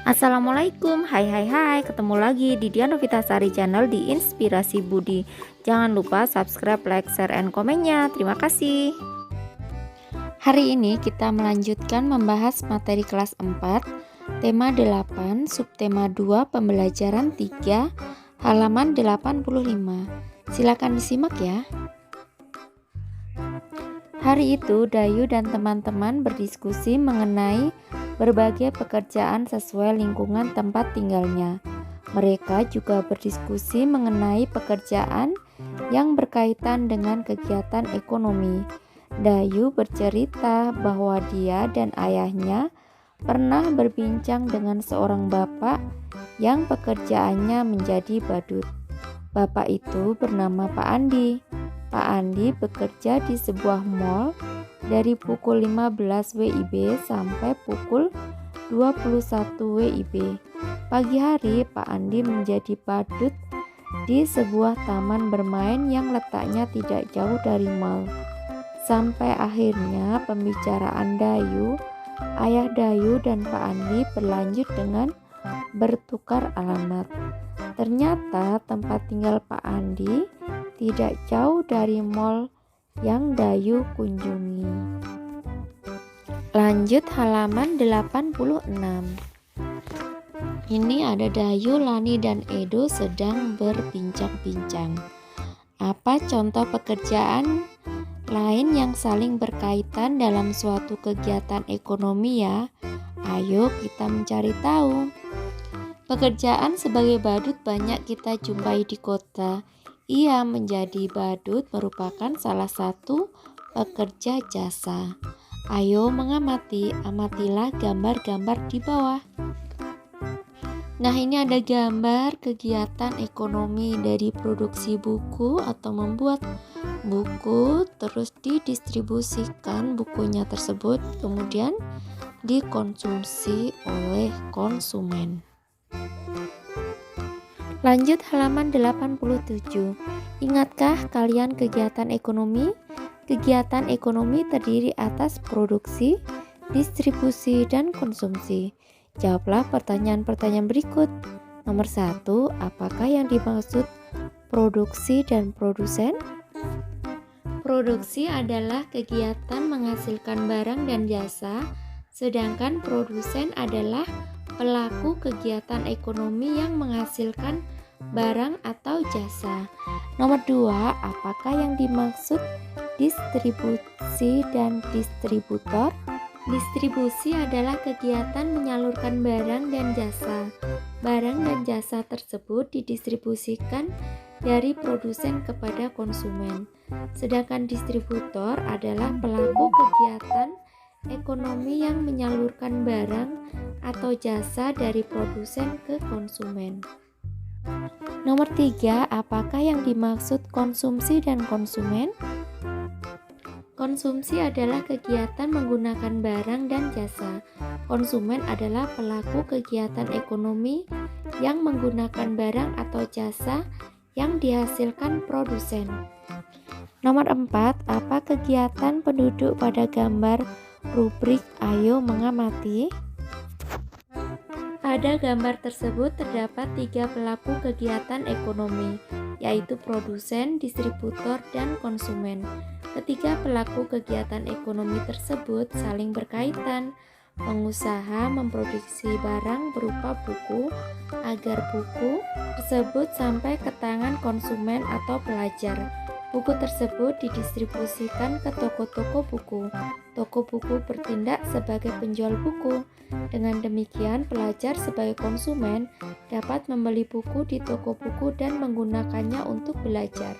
Assalamualaikum, hai, ketemu lagi di Dian Novitasari Channel di Inspirasi Budi. Jangan lupa subscribe, like, share, and komennya. Terima kasih. Hari ini kita melanjutkan membahas materi kelas 4, tema 8, subtema 2, pembelajaran 3, halaman 85. Silakan disimak ya. Hari itu Dayu dan teman-teman berdiskusi mengenai berbagai pekerjaan sesuai lingkungan tempat tinggalnya. Mereka juga berdiskusi mengenai pekerjaan yang berkaitan dengan kegiatan ekonomi. Dayu bercerita bahwa dia dan ayahnya pernah berbincang dengan seorang bapak yang pekerjaannya menjadi badut. Bapak itu bernama Pak Andi. Pak Andi bekerja di sebuah mall dari pukul 15 WIB sampai pukul 21 WIB. Pagi hari Pak Andi menjadi badut di sebuah taman bermain yang letaknya tidak jauh dari mall. Sampai akhirnya pembicaraan Dayu, ayah Dayu dan Pak Andi berlanjut dengan bertukar alamat. Ternyata tempat tinggal Pak Andi tidak jauh dari mall yang Dayu kunjungi. Lanjut halaman 86. Ini ada Dayu, Lani, dan Edo sedang berbincang-bincang. Apa contoh pekerjaan lain yang saling berkaitan dalam suatu kegiatan ekonomi ya? Ayo kita mencari tahu. Pekerjaan sebagai badut banyak kita jumpai di kota. Ia menjadi badut merupakan salah satu pekerja jasa. Ayo amatilah gambar-gambar di bawah. Nah, ini ada gambar kegiatan ekonomi dari produksi buku atau membuat buku, terus didistribusikan bukunya tersebut, kemudian dikonsumsi oleh konsumen. Lanjut halaman 87. Ingatkah kalian kegiatan ekonomi? Kegiatan ekonomi terdiri atas produksi, distribusi, dan konsumsi. Jawablah pertanyaan-pertanyaan berikut. Nomor 1, apakah yang dimaksud produksi dan produsen? Produksi adalah kegiatan menghasilkan barang dan jasa, sedangkan produsen adalah pelaku kegiatan ekonomi yang menghasilkan barang atau jasa. Nomor 2, apakah yang dimaksud distribusi dan distributor? Distribusi adalah kegiatan menyalurkan barang dan jasa. Barang dan jasa tersebut didistribusikan dari produsen kepada konsumen. Sedangkan distributor adalah pelaku kegiatan ekonomi yang menyalurkan barang atau jasa dari produsen ke konsumen. Nomor 3, apakah yang dimaksud konsumsi dan konsumen? Konsumsi adalah kegiatan menggunakan barang dan jasa. Konsumen adalah pelaku kegiatan ekonomi yang menggunakan barang atau jasa yang dihasilkan produsen. Nomor 4, apa kegiatan penduduk pada gambar rubrik Ayo mengamati? Pada gambar tersebut terdapat 3 pelaku kegiatan ekonomi, yaitu produsen, distributor, dan konsumen. Ketiga pelaku kegiatan ekonomi tersebut saling berkaitan. Pengusaha memproduksi barang berupa buku agar buku tersebut sampai ke tangan konsumen atau pelajar. Buku tersebut didistribusikan ke toko-toko buku. Toko buku bertindak sebagai penjual buku. Dengan demikian, pelajar sebagai konsumen dapat membeli buku di toko buku dan menggunakannya untuk belajar.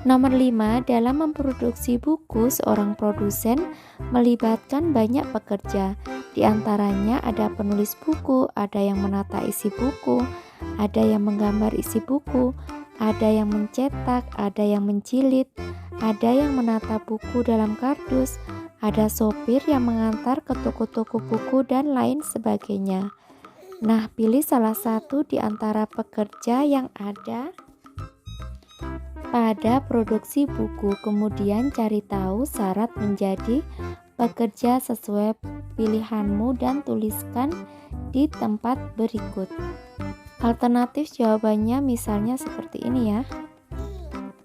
Nomor 5, dalam memproduksi buku, seorang produsen melibatkan banyak pekerja. Di antaranya ada penulis buku, ada yang menata isi buku, ada yang menggambar isi buku, ada yang mencetak, ada yang menjilid, ada yang menata buku dalam kardus, ada sopir yang mengantar ke toko-toko buku, dan lain sebagainya. Nah, pilih salah satu di antara pekerja yang ada pada produksi buku, kemudian cari tahu syarat menjadi bekerja sesuai pilihanmu dan tuliskan di tempat berikut. Alternatif jawabannya misalnya seperti ini ya.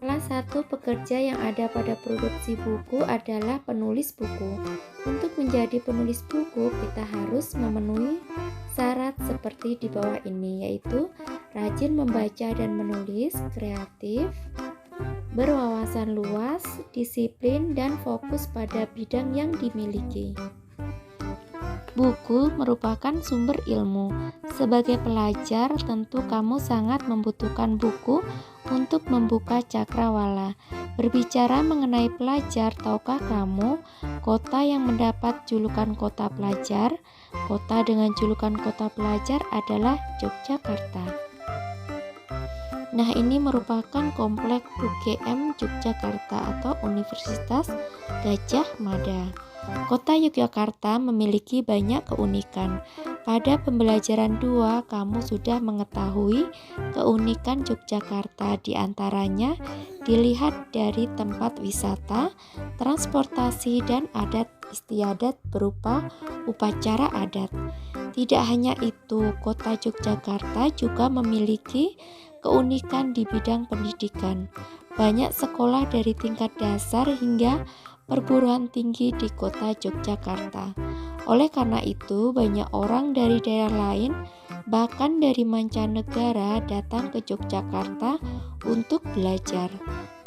Salah satu pekerja yang ada pada produksi buku adalah penulis buku. Untuk menjadi penulis buku, kita harus memenuhi syarat seperti di bawah ini, yaitu rajin membaca dan menulis, kreatif, berwawasan luas, disiplin, dan fokus pada bidang yang dimiliki. Buku merupakan sumber ilmu. Sebagai pelajar, tentu kamu sangat membutuhkan buku untuk membuka cakrawala. Berbicara mengenai pelajar, tahukah kamu kota yang mendapat julukan kota pelajar? Kota dengan julukan kota pelajar adalah Yogyakarta. Nah, ini merupakan komplek UGM Yogyakarta atau Universitas Gadjah Mada. Kota Yogyakarta memiliki banyak keunikan. Pada pembelajaran 2, kamu sudah mengetahui keunikan Yogyakarta, di antaranya dilihat dari tempat wisata, transportasi, dan adat istiadat berupa upacara adat. Tidak hanya itu, kota Yogyakarta juga memiliki keunikan di bidang pendidikan. Banyak sekolah dari tingkat dasar hingga perguruan tinggi di kota Yogyakarta. Oleh karena itu, banyak orang dari daerah lain, bahkan dari mancanegara, datang ke Yogyakarta untuk belajar.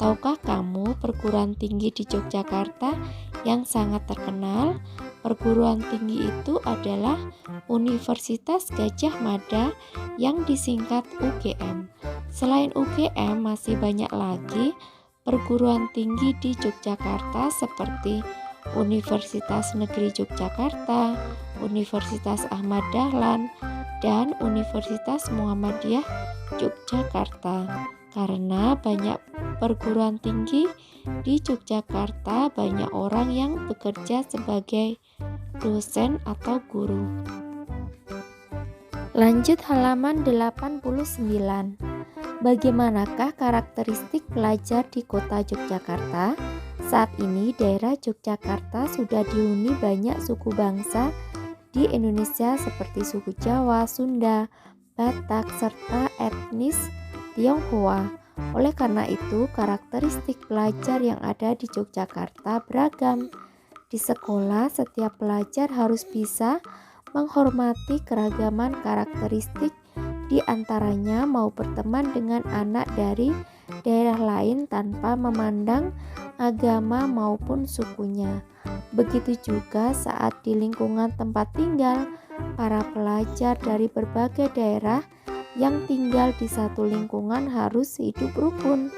Tahukah kamu perguruan tinggi di Yogyakarta yang sangat terkenal? Perguruan tinggi itu adalah Universitas Gadjah Mada yang disingkat UGM. Selain UGM, masih banyak lagi perguruan tinggi di Yogyakarta seperti Universitas Negeri Yogyakarta, Universitas Ahmad Dahlan, dan Universitas Muhammadiyah Yogyakarta. Karena banyak perguruan tinggi di Yogyakarta, banyak orang yang bekerja sebagai dosen atau guru. Lanjut halaman 89. Bagaimanakah karakteristik pelajar di kota Yogyakarta? Saat ini daerah Yogyakarta sudah dihuni banyak suku bangsa di Indonesia seperti suku Jawa, Sunda, Batak, serta etnis Tionghoa. Oleh karena itu, karakteristik pelajar yang ada di Yogyakarta beragam. Di sekolah, setiap pelajar harus bisa menghormati keragaman karakteristik, di antaranya mau berteman dengan anak dari daerah lain tanpa memandang agama maupun sukunya. Begitu juga saat di lingkungan tempat tinggal, para pelajar dari berbagai daerah yang tinggal di satu lingkungan harus hidup rukun.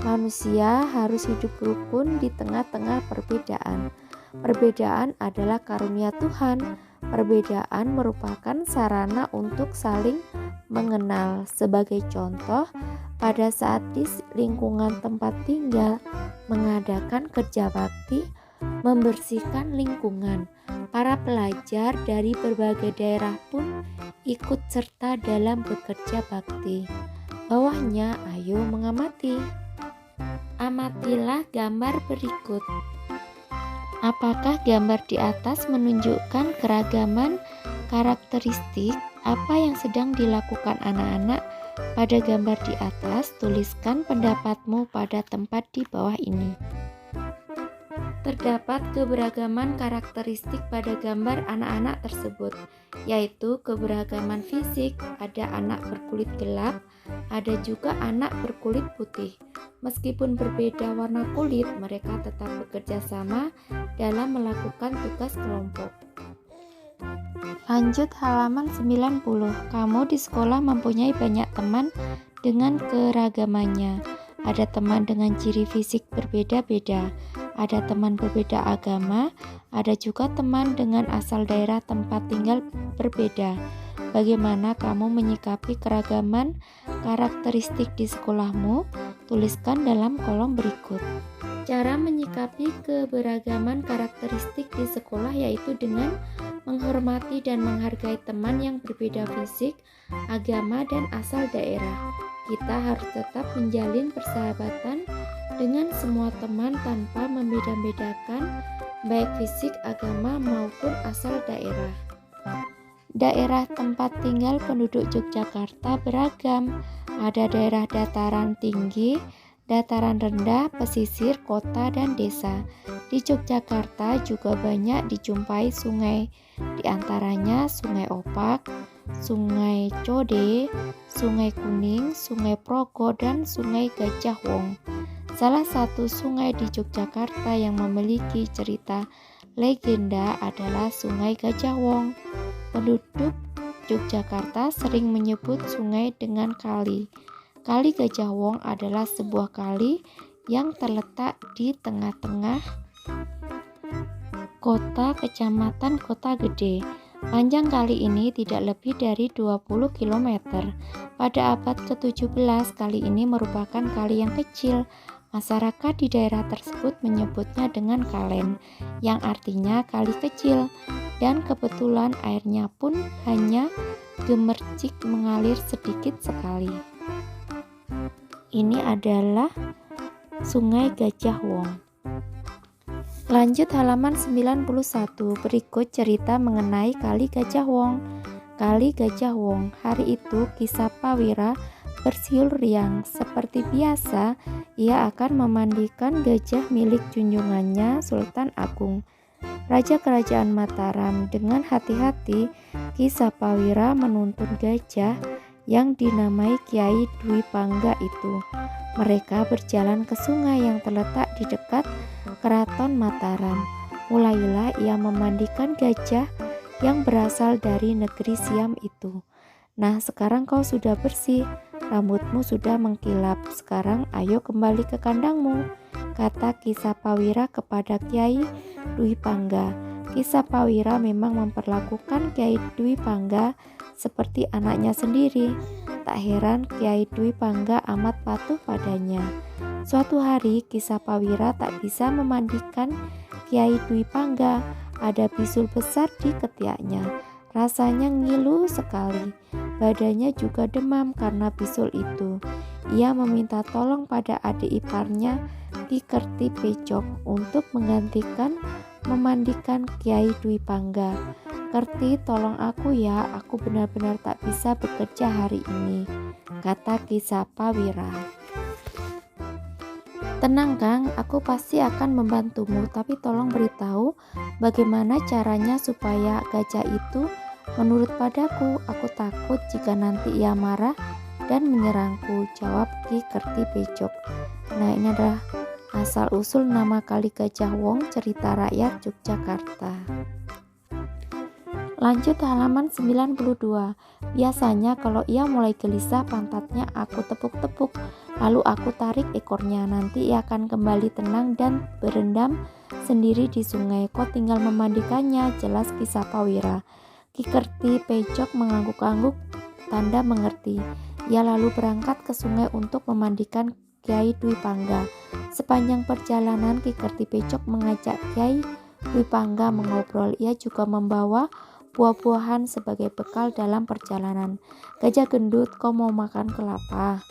Manusia harus hidup rukun di tengah-tengah perbedaan. Perbedaan adalah karunia Tuhan. Perbedaan merupakan sarana untuk saling mengenal. Sebagai contoh, pada saat di lingkungan tempat tinggal mengadakan kerja bakti, membersihkan lingkungan, para pelajar dari berbagai daerah pun ikut serta dalam bekerja bakti. Bawahnya, ayo mengamati. Amatilah gambar berikut. Apakah gambar di atas menunjukkan keragaman karakteristik apa yang sedang dilakukan anak-anak? Pada gambar di atas, tuliskan pendapatmu pada tempat di bawah ini. Terdapat keberagaman karakteristik pada gambar anak-anak tersebut, yaitu keberagaman fisik, ada anak berkulit gelap, ada juga anak berkulit putih. Meskipun berbeda warna kulit, mereka tetap bekerja sama dalam melakukan tugas kelompok. Lanjut halaman 90. Kamu di sekolah mempunyai banyak teman dengan keragamannya. Ada teman dengan ciri fisik berbeda-beda, ada teman berbeda agama, ada juga teman dengan asal daerah tempat tinggal berbeda. Bagaimana kamu menyikapi keragaman karakteristik di sekolahmu? Tuliskan dalam kolom berikut. Cara menyikapi keberagaman karakteristik di sekolah yaitu dengan menghormati dan menghargai teman yang berbeda fisik, agama, dan asal daerah. Kita harus tetap menjalin persahabatan dengan semua teman tanpa membeda-bedakan baik fisik, agama, maupun asal daerah. Daerah tempat tinggal penduduk Yogyakarta beragam. Ada daerah dataran tinggi, dataran rendah, pesisir, kota, dan desa. Di Yogyakarta juga banyak dijumpai sungai, di antaranya Sungai Opak, Sungai Code, Sungai Kuning, Sungai Progo, dan Sungai Gajah Wong. Salah satu sungai di Yogyakarta yang memiliki cerita legenda adalah Sungai Gajah Wong. Penduduk Yogyakarta sering menyebut sungai dengan kali. Kali Gajah Wong adalah sebuah kali yang terletak di tengah-tengah kota kecamatan Kota Gede. Panjang kali ini tidak lebih dari 20 km. Pada abad ke-17, kali ini merupakan kali yang kecil. Masyarakat di daerah tersebut menyebutnya dengan kalen, yang artinya kali kecil, dan kebetulan airnya pun hanya gemercik mengalir sedikit sekali. Ini adalah Sungai Gajah Wong. Lanjut halaman 91, berikut cerita mengenai Kali Gajah Wong. Kali Gajah Wong, hari itu Ki Sapawira bersiul riang. Seperti biasa, ia akan memandikan gajah milik junjungannya Sultan Agung, Raja Kerajaan Mataram. Dengan hati-hati, Ki Sapawira menuntun gajah yang dinamai Kiai Dwi Pangga itu. Mereka berjalan ke sungai yang terletak di dekat Keraton Mataram. Mulailah ia memandikan gajah yang berasal dari negeri Siam itu. Nah, sekarang kau sudah bersih, rambutmu sudah mengkilap. Sekarang ayo kembali ke kandangmu, kata Ki Sapawira kepada Kiai Dwi Pangga. Ki Sapawira memang memperlakukan Kiai Dwi Pangga seperti anaknya sendiri. Tak heran Kiai Dwi Pangga amat patuh padanya. Suatu hari Ki Sapawira tak bisa memandikan Kiai Dwi Pangga. Ada bisul besar di ketiaknya. Rasanya ngilu sekali. Badannya juga demam karena bisul itu. Ia meminta tolong pada adik iparnya Ki Kerti Pejok untuk menggantikan memandikan Kiai Dwi Pangga. Kerti, tolong aku ya, aku benar-benar tak bisa bekerja hari ini, kata Ki Sapawira. Tenang Kang, aku pasti akan membantumu, tapi tolong beritahu bagaimana caranya supaya gajah itu menurut padaku. Aku takut jika nanti ia marah dan menyerangku, jawab Ki Kerti Pejok. Nah, ini adalah asal-usul nama Kali Gajah Wong, cerita rakyat Yogyakarta. Lanjut halaman 92. Biasanya kalau ia mulai gelisah, pantatnya aku tepuk-tepuk, lalu aku tarik ekornya. Nanti ia akan kembali tenang dan berendam sendiri di sungai. Kau tinggal memandikannya, jelas Ki Sapawira. Ki Kerti Pejok mengangguk-angguk tanda mengerti. Ia lalu berangkat ke sungai untuk memandikan Kiai Dwi Pangga. Sepanjang perjalanan Ki Kerti Pejok mengajak Kiai Dwi Pangga mengobrol. Ia juga membawa buah-buahan sebagai bekal dalam perjalanan. Gajah gendut, kau mau makan kelapa?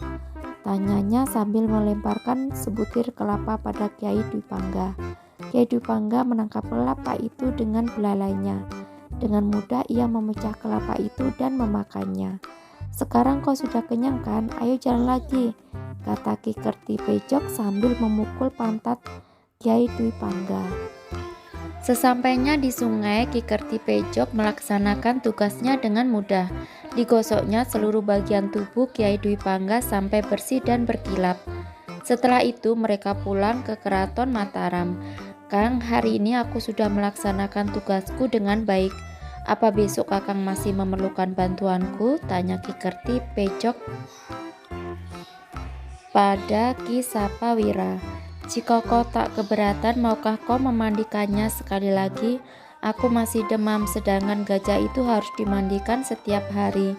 Tanyanya sambil melemparkan sebutir kelapa pada Kiai Dwi Pangga. Kiai Dwi Pangga menangkap kelapa itu dengan belalainya. Dengan mudah ia memecah kelapa itu dan memakannya. Sekarang kau sudah kenyang kan? Ayo jalan lagi, kata Ki Kerti Pejok sambil memukul pantat Kiai Dwi Pangga. Sesampainya di sungai, Ki Kerti Pejok melaksanakan tugasnya dengan mudah. Digosoknya seluruh bagian tubuh Kiai Dwi Pangga sampai bersih dan berkilap. Setelah itu mereka pulang ke Keraton Mataram. Kang, hari ini aku sudah melaksanakan tugasku dengan baik. Apa besok Kakang masih memerlukan bantuanku? Tanya Ki Kerti Pejok pada Ki Sapawira. Jika kau tak keberatan, maukah kau memandikannya sekali lagi? Aku masih demam, sedangkan gajah itu harus dimandikan setiap hari,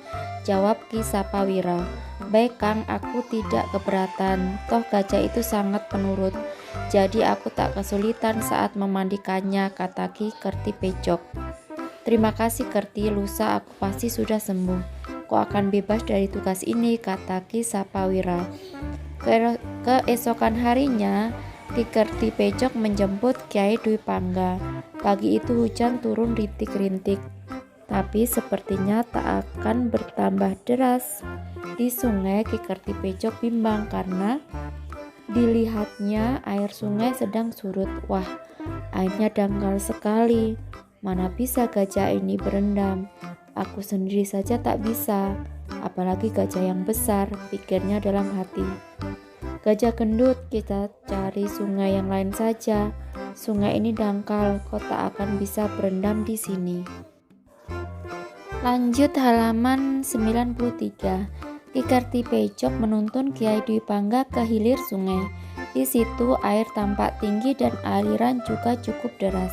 jawab Ki Sapawira. Baik Kang, aku tidak keberatan. Toh gajah itu sangat penurut, jadi aku tak kesulitan saat memandikannya, kata Ki Kerti Pejok. Terima kasih Kerti, lusa aku pasti sudah sembuh. Kau akan bebas dari tugas ini, kata Ki Sapawira. Keesokan harinya, Ki Kerti Pejok menjemput Kyai Dwi Pangga. Pagi itu hujan turun rintik-rintik, tapi sepertinya tak akan bertambah deras. Di sungai, Ki Kerti Pejok bimbang karena dilihatnya air sungai sedang surut. Wah, airnya dangkal sekali. Mana bisa gajah ini berendam? Aku sendiri saja tak bisa, apalagi gajah yang besar, pikirnya dalam hati. Gajah gendut, kita cari sungai yang lain saja. Sungai ini dangkal, kau tak akan bisa berendam di sini. Lanjut halaman 93. Ki Kerti Pejok menuntun Kyai Dwi Pangga ke hilir sungai. Di situ air tampak tinggi dan aliran juga cukup deras.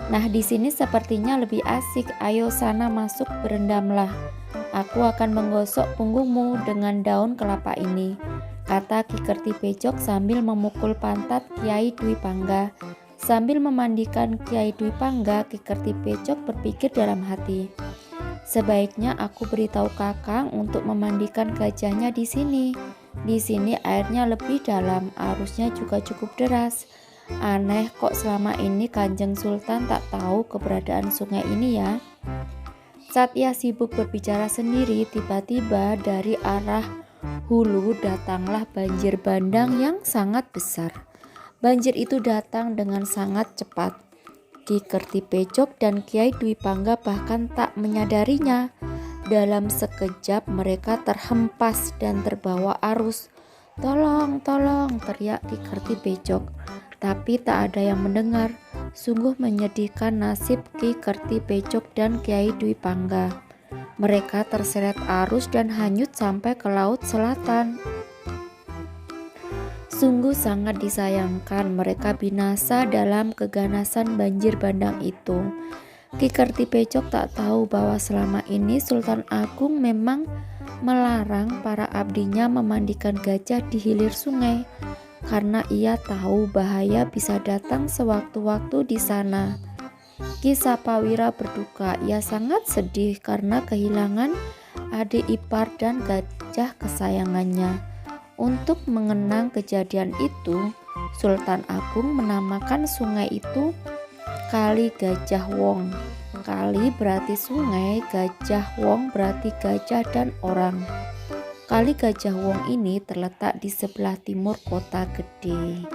Nah, di sini sepertinya lebih asik. Ayo sana masuk, berendamlah. Aku akan menggosok punggungmu dengan daun kelapa ini, kata Ki Kerti Pejok sambil memukul pantat Kyai Dwi Pangga. Sambil memandikan Kyai Dwi Pangga, Ki Kerti Pejok berpikir dalam hati, sebaiknya aku beritahu Kakang untuk memandikan gajahnya di sini. Di sini airnya lebih dalam, arusnya juga cukup deras. Aneh kok selama ini Kanjeng Sultan tak tahu keberadaan sungai ini ya. Saat ia sibuk berbicara sendiri, tiba-tiba dari arah hulu datanglah banjir bandang yang sangat besar. Banjir itu datang dengan sangat cepat. Ki Kerti Pejok dan Kyai Dwi Pangga bahkan tak menyadarinya. Dalam sekejap mereka terhempas dan terbawa arus. Tolong, tolong, teriak Ki Kerti Pejok. Tapi tak ada yang mendengar. Sungguh menyedihkan nasib Ki Kerti Pejok dan Kyai Dwi Pangga. Mereka terseret arus dan hanyut sampai ke laut selatan. Sungguh sangat disayangkan mereka binasa dalam keganasan banjir bandang itu. Ki Kerti Pejok tak tahu bahwa selama ini Sultan Agung memang melarang para abdinya memandikan gajah di hilir sungai, karena ia tahu bahaya bisa datang sewaktu-waktu di sana. Ki Sapawira berduka, ia sangat sedih karena kehilangan adik ipar dan gajah kesayangannya. Untuk mengenang kejadian itu, Sultan Agung menamakan sungai itu Kali Gajah Wong. Kali berarti sungai, Gajah Wong berarti gajah dan orang. Kali Gajah Wong ini terletak di sebelah timur kota gede.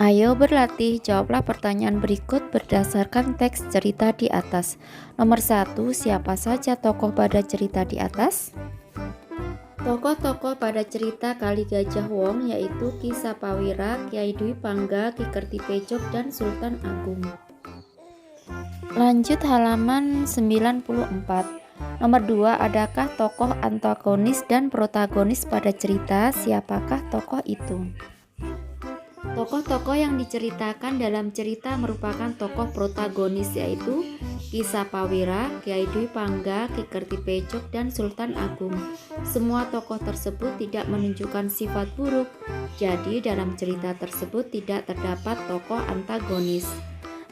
Ayo berlatih, jawablah pertanyaan berikut berdasarkan teks cerita di atas. Nomor 1, siapa saja tokoh pada cerita di atas? Tokoh-tokoh pada cerita Kali Gajah Wong yaitu Ki Sapawira, Kyai Dwi Pangga, Ki Kerti Pejok, dan Sultan Agung. Lanjut halaman 94. Nomor 2, adakah tokoh antagonis dan protagonis pada cerita? Siapakah tokoh itu? Tokoh-tokoh yang diceritakan dalam cerita merupakan tokoh protagonis yaitu Ki Sapawira, Kyai Dwi Pangga, Ki Kerti Pejok, dan Sultan Agung. Semua tokoh tersebut tidak menunjukkan sifat buruk, jadi dalam cerita tersebut tidak terdapat tokoh antagonis.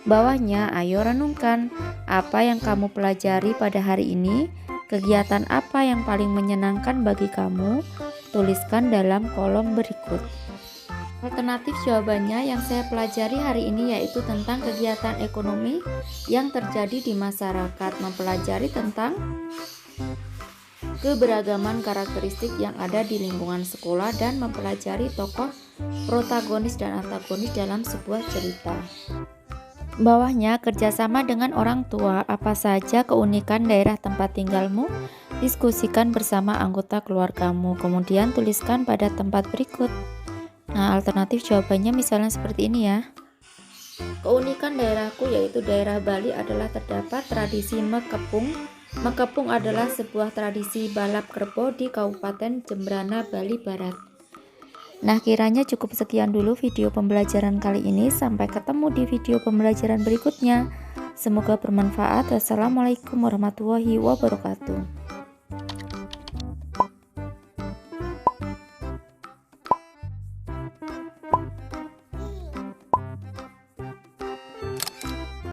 Bawahnya, ayo renungkan apa yang kamu pelajari pada hari ini, kegiatan apa yang paling menyenangkan bagi kamu, tuliskan dalam kolom berikut. Alternatif jawabannya yang saya pelajari hari ini yaitu tentang kegiatan ekonomi yang terjadi di masyarakat, mempelajari tentang keberagaman karakteristik yang ada di lingkungan sekolah dan mempelajari tokoh protagonis dan antagonis dalam sebuah cerita. Bawahnya, kerjasama dengan orang tua, apa saja keunikan daerah tempat tinggalmu, diskusikan bersama anggota keluargamu, kemudian tuliskan pada tempat berikut. Nah, alternatif jawabannya misalnya seperti ini ya. Keunikan daerahku yaitu daerah Bali adalah terdapat tradisi mekepung. Mekepung adalah sebuah tradisi balap kerbau di Kabupaten Jembrana, Bali Barat. Nah, kiranya cukup sekian dulu video pembelajaran kali ini. Sampai ketemu di video pembelajaran berikutnya. Semoga bermanfaat. Wassalamualaikum warahmatullahi wabarakatuh.